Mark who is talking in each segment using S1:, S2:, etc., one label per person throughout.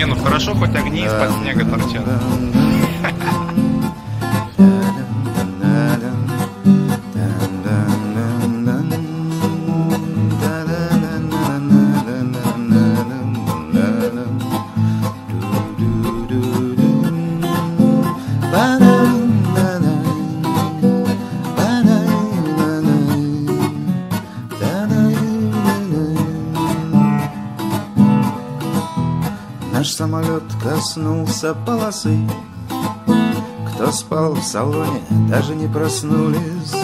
S1: Не, ну хорошо, хоть огни из-под снега торчат.
S2: Наш самолет коснулся полосы. Кто спал в салоне, даже не проснулись.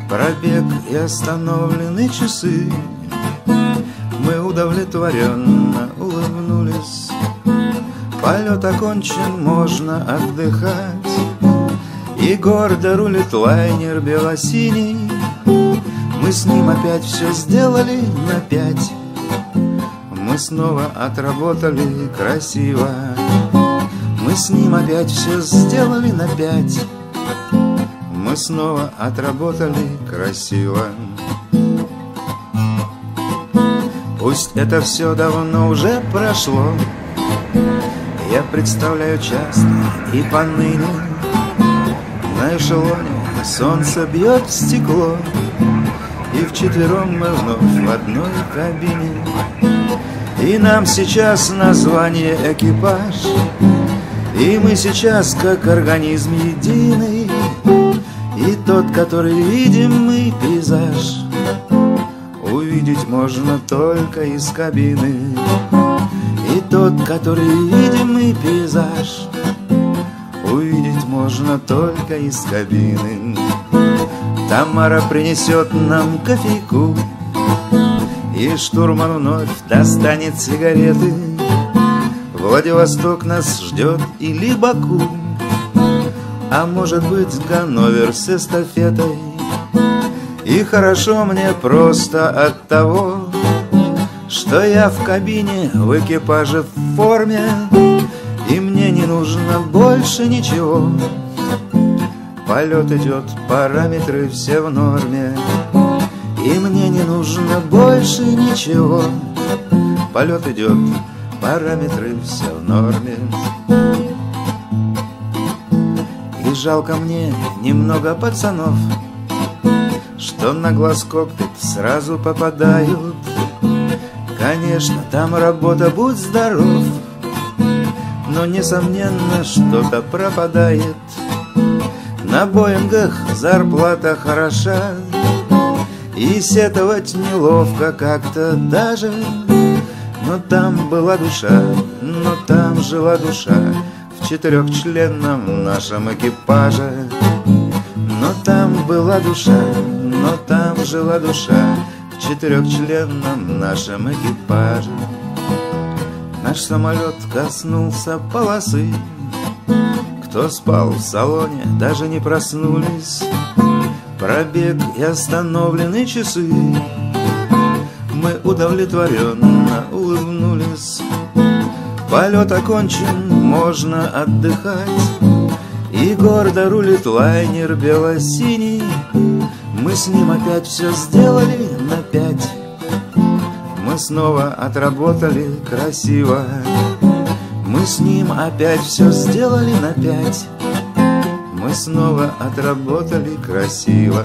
S2: Пробег и остановлены часы. Мы удовлетворенно улыбнулись. Полет окончен, можно отдыхать. И гордо рулит лайнер бело-синий. Мы с ним опять все сделали на 5. Мы снова отработали красиво. Мы с ним опять все сделали на 5. Мы снова отработали красиво. Пусть это все давно уже прошло. Я представляю часто и поныне. На эшелоне солнце бьет в стекло. И вчетвером мы вновь в одной кабине. И нам сейчас название экипаж. И мы сейчас как организм единый. И тот, который видим мы, пейзаж, увидеть можно только из кабины. И тот, который видим мы, пейзаж, увидеть можно только из кабины. Тамара принесет нам кофейку. И штурман вновь достанет сигареты. Владивосток нас ждет или Баку, а может быть Ганновер с эстафетой. И хорошо мне просто от того, что я в кабине, в экипаже в форме. И мне не нужно больше ничего. Полет идет, параметры все в норме. И мне не нужно больше ничего. Полет идет, параметры все в норме. И жалко мне немного пацанов, что на глаз кокпит сразу попадают. Конечно, там работа, будь здоров, но несомненно что-то пропадает. На Боингах зарплата хороша, и сетовать неловко как-то даже. Но там была душа, но там жила душа в 4-членном нашем экипаже. Но там была душа, но там жила душа в 4-членном нашем экипаже. Наш самолет коснулся полосы. Кто спал в салоне, даже не проснулись. Пробег и остановлены часы. Мы удовлетворенно улыбнулись. Полет окончен, можно отдыхать. И гордо рулит лайнер бело-синий. Мы с ним опять все сделали на 5. Мы снова отработали красиво. Мы с ним опять все сделали на 5. Мы снова отработали красиво.